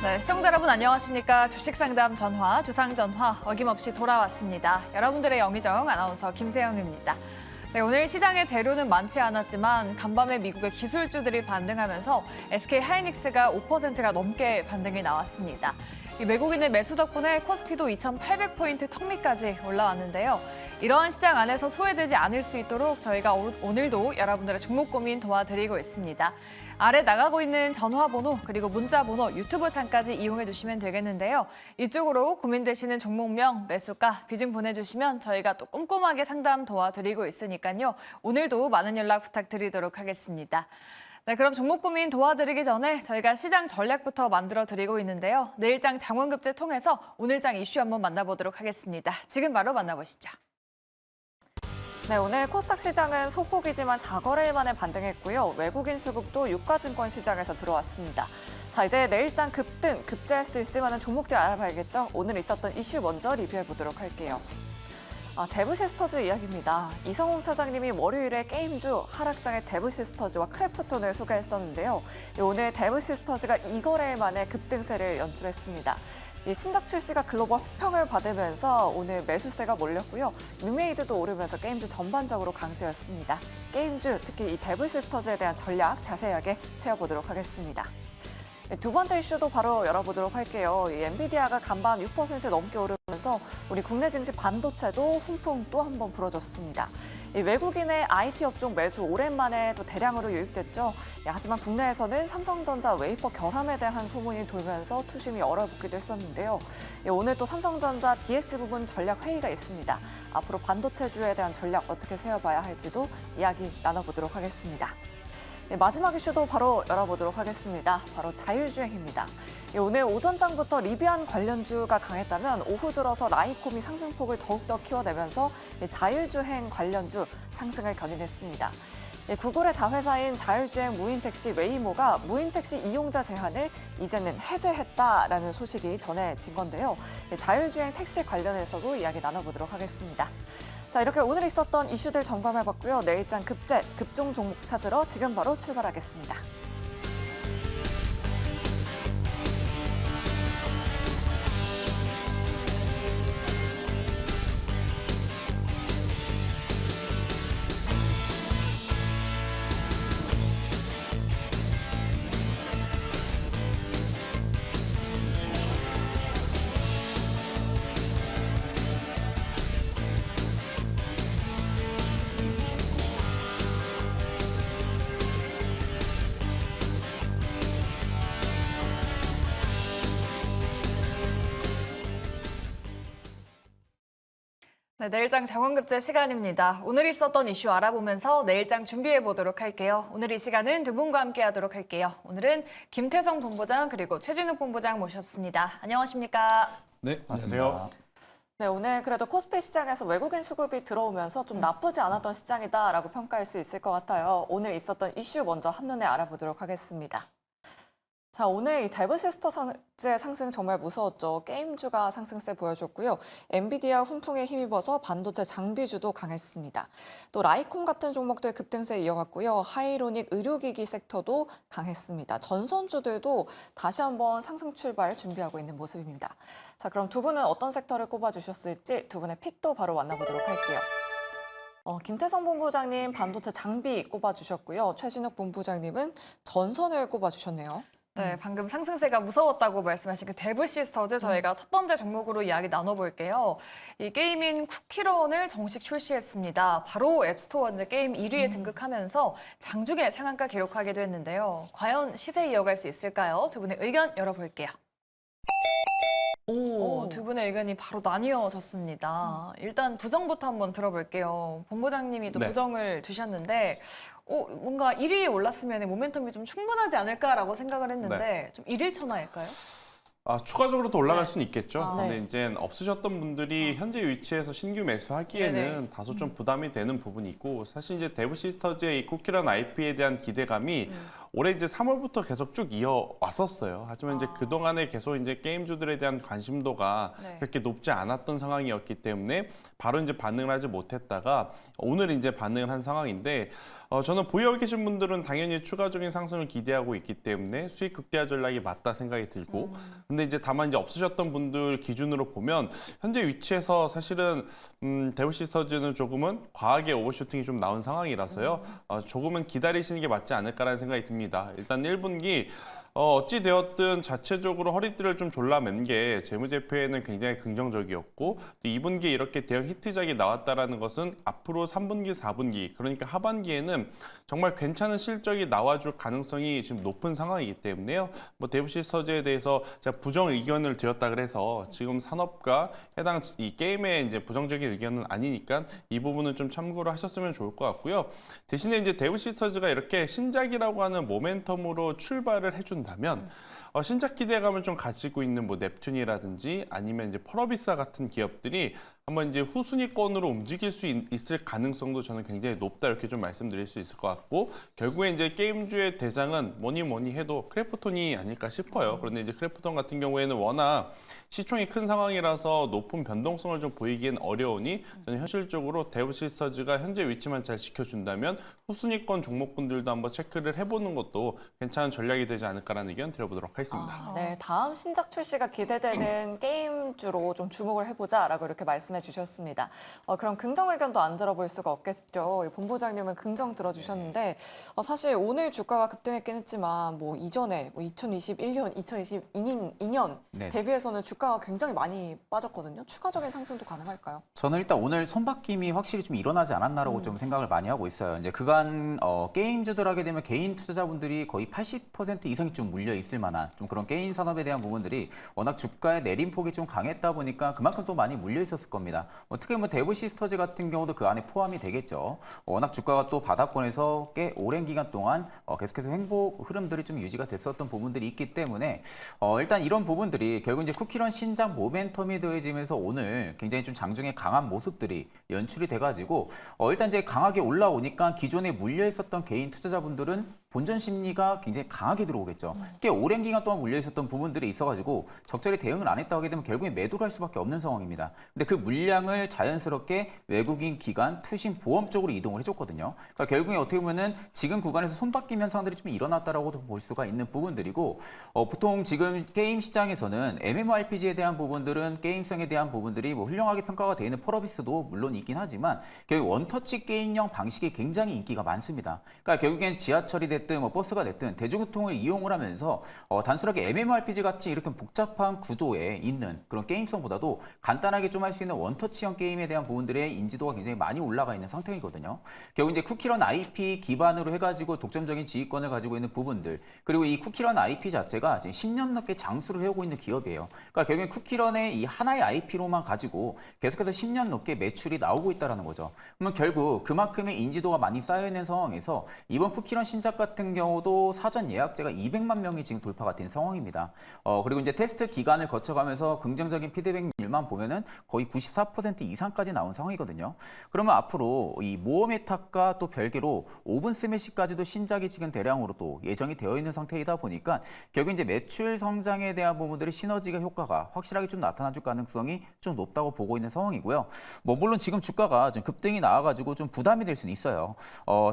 네, 시청자 여러분 안녕하십니까. 주식상담 전화, 주상전화 어김없이 돌아왔습니다. 여러분들의 영의정 아나운서 김세영입니다. 네, 오늘 시장의 재료는 많지 않았지만 간밤에 미국의 기술주들이 반등하면서 SK하이닉스가 5%가 넘게 반등이 나왔습니다. 이 외국인의 매수 덕분에 코스피도 2,800포인트 턱 밑까지 올라왔는데요. 이러한 시장 안에서 소외되지 않을 수 있도록 저희가 오늘도 여러분들의 종목 고민 도와드리고 있습니다. 아래 나가고 있는 전화번호 그리고 문자번호 유튜브 창까지 이용해 주시면 되겠는데요. 이쪽으로 고민되시는 종목명, 매수가, 비중 보내주시면 저희가 또 꼼꼼하게 상담 도와드리고 있으니까요. 오늘도 많은 연락 부탁드리도록 하겠습니다. 네, 그럼 종목 고민 도와드리기 전에 저희가 시장 전략부터 만들어드리고 있는데요. 내일장 장원급제 통해서 오늘장 이슈 한번 만나보도록 하겠습니다. 지금 바로 만나보시죠. 네, 오늘 코스닥 시장은 소폭이지만 4거래일 만에 반등했고요. 외국인 수급도 유가증권 시장에서 들어왔습니다. 자, 이제 내일장 급등, 급제할 수 있을 만한 종목들 알아봐야겠죠? 오늘 있었던 이슈 먼저 리뷰해보도록 할게요. 데브시스터즈 이야기입니다. 이성웅 차장님이 월요일에 게임주 하락장의 데브시스터즈와 크래프톤을 소개했었는데요. 오늘 데브시스터즈가 2거래일 만에 급등세를 연출했습니다. 이 신작 출시가 글로벌 호평을 받으면서 오늘 매수세가 몰렸고요. 뮤메이드도 오르면서 게임주 전반적으로 강세였습니다. 게임주, 특히 이 데브시스터즈에 대한 전략 자세하게 채워보도록 하겠습니다. 두 번째 이슈도 바로 열어보도록 할게요. 이 엔비디아가 간밤 6% 넘게 오르면서 우리 국내 증시 반도체도 훈풍 또 한 번 불어줬습니다. 이 외국인의 IT 업종 매수 오랜만에 또 대량으로 유입됐죠. 하지만 국내에서는 삼성전자 웨이퍼 결함에 대한 소문이 돌면서 투심이 얼어붙기도 했었는데요. 오늘 또 삼성전자 DS 부분 전략 회의가 있습니다. 앞으로 반도체주에 대한 전략 어떻게 세워봐야 할지도 이야기 나눠보도록 하겠습니다. 네, 마지막 이슈도 바로 열어보도록 하겠습니다. 바로 자율주행입니다. 오늘 오전장부터 리비안 관련주가 강했다면 오후 들어서 라이콤이 상승폭을 더욱더 키워내면서 자율주행 관련주 상승을 견인했습니다. 구글의 자회사인 자율주행 무인택시 웨이모가 무인택시 이용자 제한을 이제는 해제했다라는 소식이 전해진 건데요. 자율주행 택시 관련해서도 이야기 나눠보도록 하겠습니다. 자, 이렇게 오늘 있었던 이슈들 점검해봤고요. 내일장 급제, 급종 종목 찾으러 지금 바로 출발하겠습니다. 네, 내일장 장원급제 시간입니다. 오늘 있었던 이슈 알아보면서 내일장 준비해 보도록 할게요. 오늘 이 시간은 두 분과 함께 하도록 할게요. 오늘은 김태성 본부장 그리고 최진욱 본부장 모셨습니다. 안녕하십니까? 네, 안녕하세요. 네, 오늘 그래도 코스피 시장에서 외국인 수급이 들어오면서 좀 나쁘지 않았던 시장이다라고 평가할 수 있을 것 같아요. 오늘 있었던 이슈 먼저 한눈에 알아보도록 하겠습니다. 자, 오늘 이 데브시스터즈의 상승 정말 무서웠죠. 게임주가 상승세 보여줬고요. 엔비디아 훈풍에 힘입어서 반도체 장비주도 강했습니다. 또 라이콤 같은 종목들 급등세 이어갔고요. 하이로닉 의료기기 섹터도 강했습니다. 전선주들도 다시 한번 상승 출발 준비하고 있는 모습입니다. 자, 그럼 두 분은 어떤 섹터를 꼽아주셨을지 두 분의 픽도 바로 만나보도록 할게요. 김태성 본부장님 반도체 장비 꼽아주셨고요. 최진욱 본부장님은 전선을 꼽아주셨네요. 네, 방금 상승세가 무서웠다고 말씀하신 그 데브시스터즈 저희가 첫 번째 종목으로 이야기 나눠볼게요. 이 게임인 쿠키런을 정식 출시했습니다. 바로 앱스토어 이제 게임 1위에 등극하면서 장중에 상한가 기록하기도 했는데요. 과연 시세 이어갈 수 있을까요? 두 분의 의견 열어볼게요. 두 분의 의견이 바로 나뉘어졌습니다. 일단 부정부터 한번 들어볼게요. 본부장님이 또 네. 부정을 주셨는데 뭔가 1위에 올랐으면 모멘텀이 좀 충분하지 않을까라고 생각을 했는데 좀 일일천하일까요? 추가적으로 더 올라갈 네. 수는 있겠죠. 네. 근데 이제 없으셨던 분들이 현재 위치에서 신규 매수하기에는 네네. 다소 좀 부담이 되는 부분이 있고 사실 이제 데브 시스터즈의 이 쿠키런 IP에 대한 기대감이 올해 이제 3월부터 계속 쭉 이어왔었어요. 하지만 이제 그동안에 계속 이제 게임주들에 대한 관심도가 네. 그렇게 높지 않았던 상황이었기 때문에 바로 이제 반응을 하지 못했다가 오늘 이제 반응을 한 상황인데 저는 보유하고 계신 분들은 당연히 추가적인 상승을 기대하고 있기 때문에 수익 극대화 전략이 맞다 생각이 들고 근데 이제 다만 이제 없으셨던 분들 기준으로 보면 현재 위치에서 사실은 데브 시스터즈는 조금은 과하게 오버슈팅이 좀 나온 상황이라서요. 조금은 기다리시는 게 맞지 않을까라는 생각이 듭니다. 일단 1분기 어찌 되었든 자체적으로 허리띠를 좀 졸라맨 게 재무제표에는 굉장히 긍정적이었고 또 2분기에 이렇게 대형 히트작이 나왔다라는 것은 앞으로 3분기, 4분기 그러니까 하반기에는 정말 괜찮은 실적이 나와줄 가능성이 지금 높은 상황이기 때문에요. 뭐 데브 시스터즈에 대해서 제가 부정 의견을 드렸다 그래서 지금 산업과 해당 이 게임의 이제 부정적인 의견은 아니니까 이 부분은 좀 참고를 하셨으면 좋을 것 같고요. 대신에 이제 데브 시스터즈가 이렇게 신작이라고 하는 모멘텀으로 출발을 해준다면 신작 기대감을 좀 가지고 있는 뭐 넵튠이라든지 아니면 이제 펄어비사 같은 기업들이 한번 이제 후순위권으로 움직일 수 있을 가능성도 저는 굉장히 높다 이렇게 좀 말씀드릴 수 있을 것 같고 결국에 이제 게임주의 대장은 뭐니 해도 크래프톤이 아닐까 싶어요. 그런데 이제 크래프톤 같은 경우에는 워낙 시총이 큰 상황이라서 높은 변동성을 좀 보이기엔 어려우니 저는 현실적으로 데브 시스터즈가 현재 위치만 잘 지켜준다면 후순위권 종목군들도 한번 체크를 해보는 것도 괜찮은 전략이 되지 않을까라는 의견 드려보도록 하겠습니다. 네, 다음 신작 출시가 기대되는 게임주로 좀 주목을 해보자라고 이렇게 말씀해 주셨습니다. 그럼 긍정 의견도 안 들어볼 수가 없겠죠. 본부장님은 긍정 들어주셨는데 사실 오늘 주가가 급등했긴 했지만 뭐 이전에 뭐 2021년, 2022년 네. 대비해서는 주가가 굉장히 많이 빠졌거든요. 추가적인 상승도 가능할까요? 저는 일단 오늘 손바뀜이 확실히 좀 일어나지 않았나라고 좀 생각을 많이 하고 있어요. 이제 그간 게임주들 하게 되면 개인 투자자분들이 거의 80% 이상이 좀 물려 있을 만한 좀 그런 게임 산업에 대한 부분들이 워낙 주가의 내림폭이 좀 강했다 보니까 그만큼 또 많이 물려 있었을 겁니다. 특히 뭐 데브 시스터즈 같은 경우도 그 안에 포함이 되겠죠. 워낙 주가가 또 바닥권에서 꽤 오랜 기간 동안 계속해서 횡보 흐름들이 좀 유지가 됐었던 부분들이 있기 때문에 일단 이런 부분들이 결국 이제 쿠키런 신작 모멘텀이 더해지면서 오늘 굉장히 좀 장중에 강한 모습들이 연출이 돼가지고 일단 이제 강하게 올라오니까 기존에 물려 있었던 개인 투자자분들은 본전 심리가 굉장히 강하게 들어오겠죠. 꽤 오랜 기간 동안 물려 있었던 부분들이 있어가지고 적절히 대응을 안 했다고 하게 되면 결국에 매도를 할 수밖에 없는 상황입니다. 근데 그 물량을 자연스럽게 외국인 기관, 투신, 보험 쪽으로 이동을 해줬거든요. 그러니까 결국에 어떻게 보면은 지금 구간에서 손바뀜 현상들이 좀 일어났다라고도 볼 수가 있는 부분들이고 보통 지금 게임 시장에서는 MMORPG에 대한 부분들은 게임성에 대한 부분들이 뭐 훌륭하게 평가가 되어 있는 펄어비스도 물론 있긴 하지만 결국 원터치 게임형 방식이 굉장히 인기가 많습니다. 그러니까 결국엔 지하철이 됐든 뭐 버스가 됐든 대중교통을 이용을 하면서 단순하게 MMORPG 같이 이렇게 복잡한 구도에 있는 그런 게임성보다도 간단하게 좀 할 수 있는 원터치형 게임에 대한 부분들의 인지도가 굉장히 많이 올라가 있는 상태이거든요. 결국 이제 쿠키런 IP 기반으로 해가지고 독점적인 지휘권을 가지고 있는 부분들 그리고 이 쿠키런 IP 자체가 지금 10년 넘게 장수를 해오고 있는 기업이에요. 그러니까 결국엔 쿠키런의 이 하나의 IP로만 가지고 계속해서 10년 넘게 매출이 나오고 있다는 거죠. 그러면 결국 그만큼의 인지도가 많이 쌓여있는 상황에서 이번 쿠키런 신작 같은 경우도 사전 예약제가 200만 명이 지금 돌파가 된 상황입니다. 그리고 이제 테스트 기간을 거쳐가면서 긍정적인 피드백률만 보면은 거의 94% 이상까지 나온 상황이거든요. 그러면 앞으로 이 모험의 탑과 또 별개로 오븐 스매시까지도 신작이 지금 대량으로 또 예정이 되어 있는 상태이다 보니까 결국 이제 매출 성장에 대한 부분들의 시너지가 효과가 확실하게 좀 나타나줄 가능성이 좀 높다고 보고 있는 상황이고요. 뭐 물론 지금 주가가 좀 급등이 나와가지고 좀 부담이 될 수는 있어요.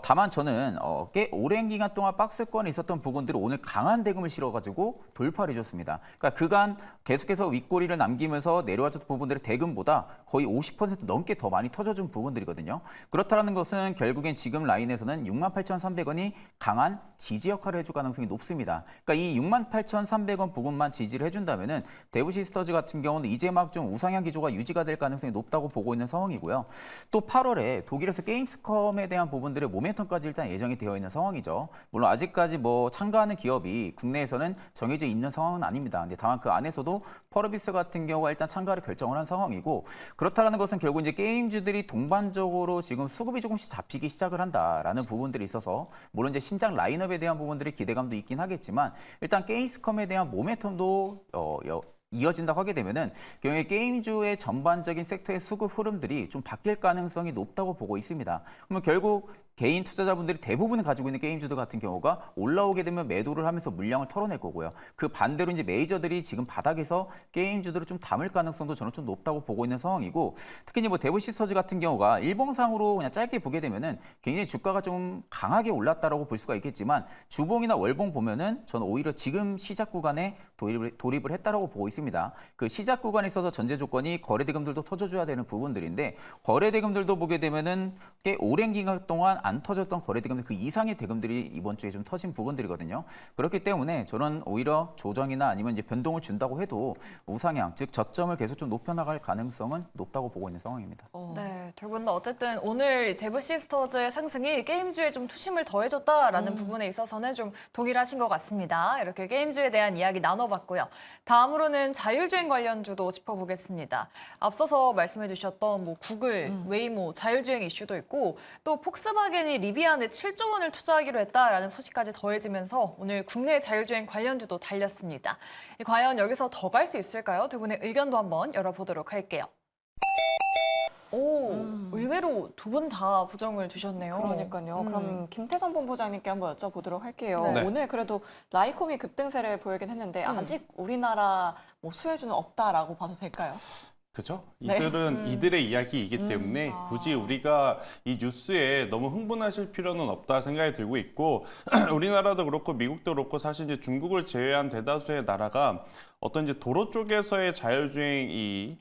다만 저는 꽤 오랜 기간 동안 박스권에 있었던 부분들을 오늘 강한 대금을 실어가지고 돌파를 해줬습니다. 그러니까 그간 계속해서 윗꼬리를 남기면서 내려왔던 부분들의 대금보다 거의 50% 넘게 더 많이 터져준 부분들이거든요. 그렇다는 것은 결국엔 지금 라인에서는 68,300원이 강한 지지 역할을 해줄 가능성이 높습니다. 그러니까 이 68,300원 부분만 지지를 해준다면은 데브 시스터즈 같은 경우는 이제 막 좀 우상향 기조가 유지가 될 가능성이 높다고 보고 있는 상황이고요. 또 8월에 독일에서 게임스컴에 대한 부분들의 모멘텀까지 일단 예정이 되어 있는 상황이죠. 물론 아직까지 뭐 참가하는 기업이 국내에서는 정해져 있는 상황은 아닙니다. 근데 다만 그 안에서도 펄어비스 같은 경우가 일단 참가를 결정을 한 상황이고 그렇다라는 것은 결국 이제 게임주들이 동반적으로 지금 수급이 조금씩 잡히기 시작을 한다라는 부분들이 있어서 물론 이제 신작 라인업에 대한 부분들이 기대감도 있긴 하겠지만 일단 게임스컴에 대한 모멘텀도 이어진다고 하게 되면은 경우에 게임주의 전반적인 섹터의 수급 흐름들이 좀 바뀔 가능성이 높다고 보고 있습니다. 그러면 결국 개인 투자자분들이 대부분 가지고 있는 게임주들 같은 경우가 올라오게 되면 매도를 하면서 물량을 털어낼 거고요. 그 반대로 이제 메이저들이 지금 바닥에서 게임주들을 좀 담을 가능성도 저는 좀 높다고 보고 있는 상황이고 특히 이제 뭐 데브시스터즈 같은 경우가 일봉상으로 그냥 짧게 보게 되면은 굉장히 주가가 좀 강하게 올랐다라고 볼 수가 있겠지만 주봉이나 월봉 보면은 저는 오히려 지금 시작 구간에 돌입을 했다라고 보고 있습니다. 그 시작 구간에 있어서 전제 조건이 거래대금들도 터져줘야 되는 부분들인데 거래대금들도 보게 되면은 꽤 오랜 기간 동안 안 터졌던 거래대금들 그 이상의 대금들이 이번 주에 좀 터진 부분들이거든요. 그렇기 때문에 저는 오히려 조정이나 아니면 이제 변동을 준다고 해도 우상향, 즉 저점을 계속 좀 높여나갈 가능성은 높다고 보고 있는 상황입니다. 네, 두 분 다 어쨌든 오늘 데브시스터즈의 상승이 게임주에 좀 투심을 더해줬다라는 부분에 있어서는 좀 동일하신 것 같습니다. 이렇게 게임주에 대한 이야기 나눠봤고요. 다음으로는 자율주행 관련주도 짚어보겠습니다. 앞서서 말씀해주셨던 뭐 구글, 웨이모, 자율주행 이슈도 있고 또 폭스바겐이 리비안에 7조 원을 투자하기로 했다라는 소식까지 더해지면서 오늘 국내 자율주행 관련주도 달렸습니다. 과연 여기서 더 갈 수 있을까요? 두 분의 의견도 한번 열어보도록 할게요. 오, 의외로 두 분 다 부정을 주셨네요. 그러니까요. 그럼 김태선 본부장님께 한번 여쭤보도록 할게요. 네. 오늘 그래도 라이콤이 급등세를 보이긴 했는데 아직 우리나라 뭐 수혜주는 없다라고 봐도 될까요? 그죠? 네. 이들은 이들의 이야기이기 때문에 굳이 우리가 이 뉴스에 너무 흥분하실 필요는 없다 생각이 들고 있고 우리나라도 그렇고 미국도 그렇고 사실 이제 중국을 제외한 대다수의 나라가 어떤 이제 도로 쪽에서의 자율주행 이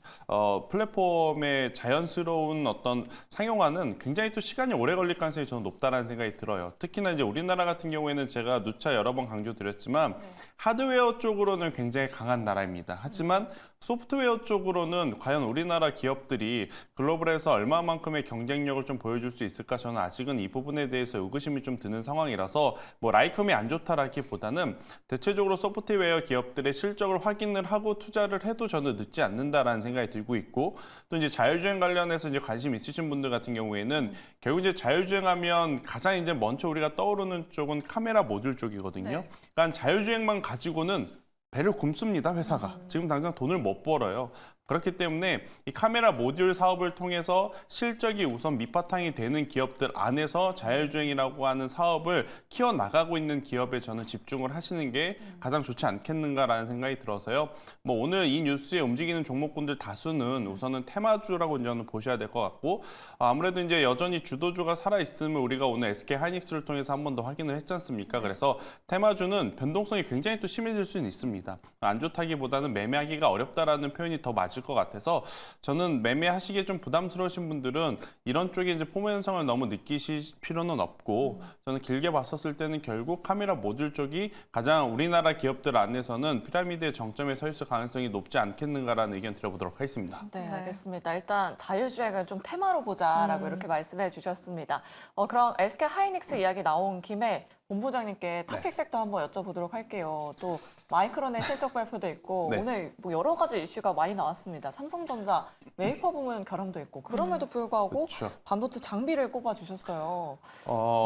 플랫폼의 자연스러운 어떤 상용화는 굉장히 또 시간이 오래 걸릴 가능성이 저는 높다라는 생각이 들어요. 특히나 이제 우리나라 같은 경우에는 제가 누차 여러 번 강조드렸지만 하드웨어 쪽으로는 굉장히 강한 나라입니다. 하지만 소프트웨어 쪽으로는 과연 우리나라 기업들이 글로벌에서 얼마만큼의 경쟁력을 좀 보여줄 수 있을까 저는 아직은 이 부분에 대해서 의구심이 좀 드는 상황이라서 뭐 라이컴이 안 좋다라기보다는 대체적으로 소프트웨어 기업들의 실적을 확인을 하고 투자를 해도 저는 늦지 않는다라는 생각이 들고 있고 또 이제 자율주행 관련해서 이제 관심 있으신 분들 같은 경우에는 결국 이제 자율주행하면 가장 이제 먼저 우리가 떠오르는 쪽은 카메라 모듈 쪽이거든요. 네. 그러니까 자율주행만 가지고는 배를 굶습니다, 회사가. 지금 당장 돈을 못 벌어요. 그렇기 때문에 이 카메라 모듈 사업을 통해서 실적이 우선 밑바탕이 되는 기업들 안에서 자율주행이라고 하는 사업을 키워나가고 있는 기업에 저는 집중을 하시는 게 가장 좋지 않겠는가라는 생각이 들어서요. 뭐 오늘 이 뉴스에 움직이는 종목군들 다수는 우선은 테마주라고 저는 보셔야 될 것 같고 아무래도 이제 여전히 주도주가 살아있으면 우리가 오늘 SK 하이닉스를 통해서 한 번 더 확인을 했지 않습니까? 그래서 테마주는 변동성이 굉장히 또 심해질 수는 있습니다. 안 좋다기보다는 매매하기가 어렵다라는 표현이 더 맞을 것 같아서 저는 매매하시기에 좀 부담스러우신 분들은 이런 쪽에 이제 포모 현상을 너무 느끼실 필요는 없고 저는 길게 봤었을 때는 결국 카메라 모듈 쪽이 가장 우리나라 기업들 안에서는 피라미드의 정점에 서 있을 가능성이 높지 않겠는가라는 의견 드려보도록 하겠습니다. 네, 알겠습니다. 일단 자율주행을 좀 테마로 보자라고 이렇게 말씀해 주셨습니다. 그럼 SK 하이닉스 이야기 나온 김에 본부장님께 탑픽 섹터 한번 여쭤보도록 할게요. 또 마이크론의 실적 발표도 있고 네. 오늘 뭐 여러 가지 이슈가 많이 나왔습니다. 삼성전자 웨이퍼 부문 결함도 있고 그럼에도 불구하고 그렇죠. 반도체 장비를 꼽아주셨어요.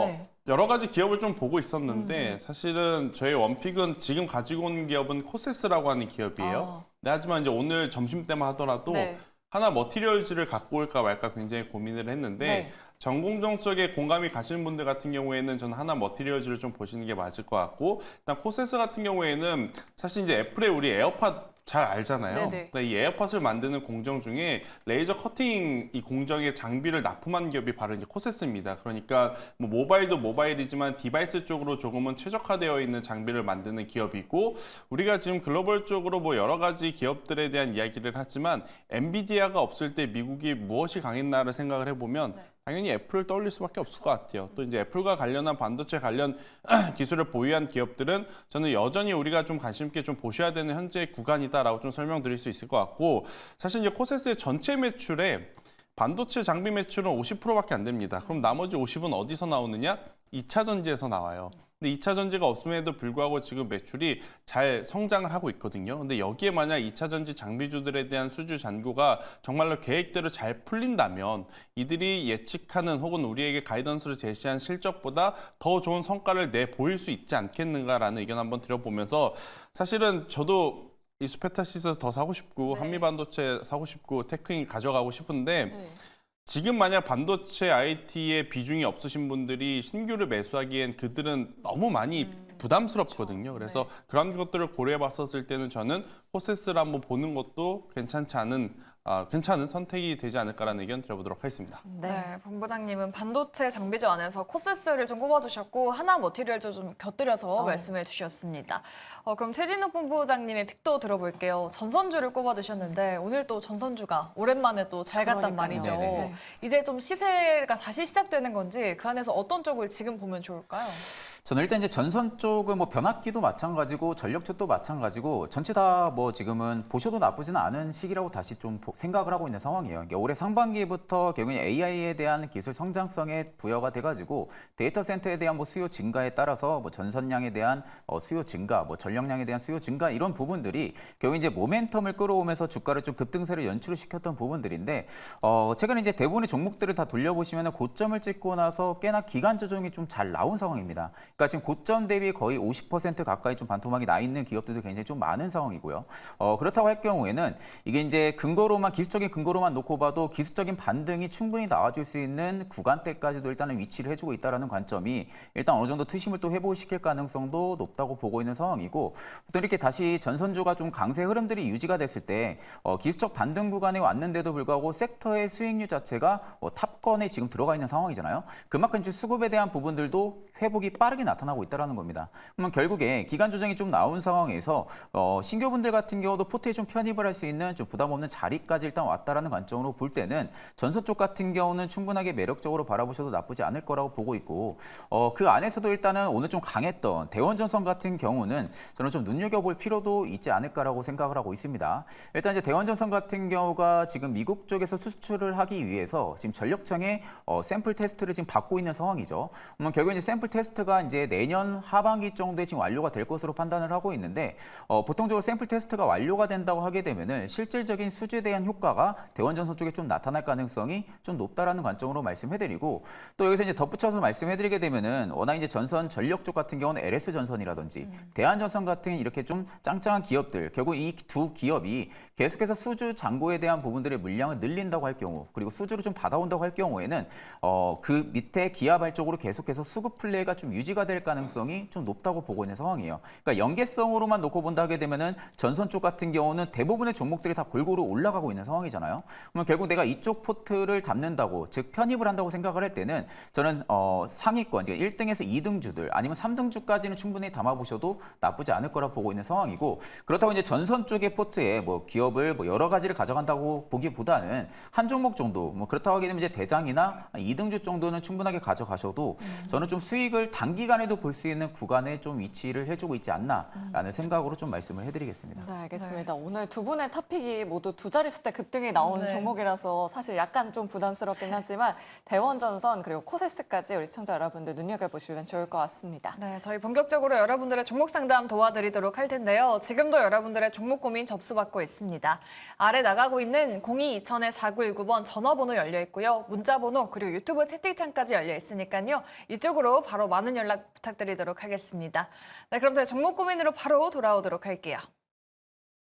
네. 여러 가지 기업을 좀 보고 있었는데 사실은 저희 원픽은 지금 가지고 온 기업은 코세스라고 하는 기업이에요. 네, 하지만 이제 오늘 점심 때만 하더라도 네. 하나 머티리얼즈를 갖고 올까 말까 굉장히 고민을 했는데 네. 전공정 쪽에 공감이 가시는 분들 같은 경우에는 저는 하나 머티리얼즈를 좀 보시는 게 맞을 것 같고 일단 코세스 같은 경우에는 사실 이제 애플의 우리 에어팟 잘 알잖아요. 네네. 그러니까 이 에어팟을 만드는 공정 중에 레이저 커팅 이 공정의 장비를 납품한 기업이 바로 이제 코세스입니다. 그러니까 뭐 모바일도 모바일이지만 디바이스 쪽으로 조금은 최적화되어 있는 장비를 만드는 기업이고 우리가 지금 글로벌 쪽으로 뭐 여러 가지 기업들에 대한 이야기를 하지만 엔비디아가 없을 때 미국이 무엇이 강했나를 생각을 해보면 당연히 애플을 떠올릴 수밖에 없을 것 같아요. 또 이제 애플과 관련한 반도체 관련 기술을 보유한 기업들은 저는 여전히 우리가 좀 관심 있게 좀 보셔야 되는 현재 구간이다라고 좀 설명드릴 수 있을 것 같고 사실 이제 코세스의 전체 매출에 반도체 장비 매출은 50%밖에 안 됩니다. 그럼 나머지 50은 어디서 나오느냐? 2차 전지에서 나와요. 근데 2차 전지가 없음에도 불구하고 지금 매출이 잘 성장을 하고 있거든요. 근데 여기에 만약 2차 전지 장비주들에 대한 수주 잔고가 정말로 계획대로 잘 풀린다면 이들이 예측하는 혹은 우리에게 가이던스를 제시한 실적보다 더 좋은 성과를 내 보일 수 있지 않겠는가라는 의견 한번 드려보면서 사실은 저도 이 스페타시스 더 사고 싶고 네. 한미반도체 사고 싶고 테크인 가져가고 싶은데 네. 지금 만약 반도체 IT에 비중이 없으신 분들이 신규를 매수하기엔 그들은 너무 많이 부담스럽거든요. 그래서 그런 것들을 고려해 봤었을 때는 저는 호세스를 한번 보는 것도 괜찮은 선택이 되지 않을까라는 의견 드려보도록 하겠습니다. 네, 본부장님은 반도체 장비주 안에서 코세스를 좀 꼽아주셨고 하나 머티리얼도 좀 곁들여서 말씀해 주셨습니다. 그럼 최진욱 본부장님의 픽도 들어볼게요. 전선주를 꼽아주셨는데 오늘 또 전선주가 오랜만에 또 잘 갔단 그러니까요. 말이죠. 네네. 이제 좀 시세가 다시 시작되는 건지 그 안에서 어떤 쪽을 지금 보면 좋을까요? 저는 일단 이제 전선 쪽은 뭐 변압기도 마찬가지고 전력 쪽도 마찬가지고 전체 다 뭐 지금은 보셔도 나쁘지는 않은 시기라고 다시 좀 생각을 하고 있는 상황이에요. 그러니까 올해 상반기부터 결국 AI에 대한 기술 성장성에 부여가 돼가지고 데이터 센터에 대한 뭐 수요 증가에 따라서 뭐 전선량에 대한 수요 증가, 뭐 전력량에 대한 수요 증가 이런 부분들이 결국 이제 모멘텀을 끌어오면서 주가를 좀 급등세를 연출을 시켰던 부분들인데 최근에 이제 대부분의 종목들을 다 돌려보시면 고점을 찍고 나서 꽤나 기간 조정이 좀 잘 나온 상황입니다. 그러니까 지금 고점 대비 거의 50% 가까이 좀 반토막이 나 있는 기업들도 굉장히 좀 많은 상황이고요. 그렇다고 할 경우에는 이게 이제 기술적인 근거로만 놓고 봐도 기술적인 반등이 충분히 나와줄 수 있는 구간대까지도 일단은 위치를 해주고 있다는 관점이 일단 어느 정도 투심을 또 회복시킬 가능성도 높다고 보고 있는 상황이고 또 이렇게 다시 전선주가 좀 강세 흐름들이 유지가 됐을 때 기술적 반등 구간에 왔는데도 불구하고 섹터의 수익률 자체가 탑건에 지금 들어가 있는 상황이잖아요. 그만큼 이제 수급에 대한 부분들도 회복이 빠르게 나타나고 있다는 겁니다. 그러면 결국에 기간 조정이 좀 나온 상황에서 신규분들 같은 경우도 포트에 좀 편입을 할 수 있는 좀 부담 없는 자리까지 일단 왔다라는 관점으로 볼 때는 전선 쪽 같은 경우는 충분하게 매력적으로 바라보셔도 나쁘지 않을 거라고 보고 있고 그 안에서도 일단은 오늘 좀 강했던 대원전선 같은 경우는 저는 좀 눈여겨볼 필요도 있지 않을까라고 생각을 하고 있습니다. 일단 이제 대원전선 같은 경우가 지금 미국 쪽에서 수출을 하기 위해서 지금 전력청에 샘플 테스트를 지금 받고 있는 상황이죠. 결국 이제 샘플 테스트가 이제 내년 하반기 정도에 지금 완료가 될 것으로 판단을 하고 있는데 보통적으로 샘플 테스트가 완료가 된다고 하게 되면은 실질적인 수주에 대한 효과가 대원전선 쪽에 좀 나타날 가능성이 좀 높다라는 관점으로 말씀해드리고 또 여기서 이제 덧붙여서 말씀해드리게 되면은 워낙 이제 전선 전력 쪽 같은 경우는 LS 전선이라든지 대한전선 같은 이렇게 좀 짱짱한 기업들 결국 이 두 기업이 계속해서 수주 잔고에 대한 부분들의 물량을 늘린다고 할 경우 그리고 수주를 좀 받아온다고 할 경우에는 그 밑에 기아발 쪽으로 계속해서 수급 플레이가 좀 유지가 될 가능성이 좀 높다고 보고 있는 상황이에요. 그러니까 연계성으로만 놓고 본다 하게 되면은 전선 쪽 같은 경우는 대부분의 종목들이 다 골고루 올라가고 있는 상황이잖아요. 그러면 결국 내가 이쪽 포트를 담는다고 즉 편입을 한다고 생각을 할 때는 저는 상위권 1등에서 2등주들 아니면 3등주까지는 충분히 담아보셔도 나쁘지 않을 거라 보고 있는 상황이고 그렇다고 이제 전선 쪽의 포트에 뭐 기업을 뭐 여러 가지를 가져간다고 보기보다는 한 종목 정도 뭐 그렇다고 하게 되면 이제 대장이나 2등주 정도는 충분하게 가져가셔도 저는 좀 수익을 단기간에도 볼 수 있는 구간에 좀 위치를 해주고 있지 않나라는 생각으로 좀 말씀을 해드리겠습니다. 네, 알겠습니다. 오늘 두 분의 탑픽이 모두 두 자릿수대 급등이 나온 네. 종목이라서 사실 약간 좀 부담스럽긴 하지만 대원전선 그리고 코세스까지 우리 시청자 여러분들 눈여겨보시면 좋을 것 같습니다. 네, 저희 본격적으로 여러분들의 종목 상담 도와드리도록 할 텐데요. 지금도 여러분들의 종목 고민 접수받고 있습니다. 아래 나가고 있는 02-2000-4919번 전화번호 열려 있고요. 문자번호 그리고 유튜브 채팅창까지 열려 있으니까요. 이쪽으로 바로 많은 연락 부탁드리도록 하겠습니다. 네, 그럼 저희 종목 고민으로 바로 돌아오도록 할게요.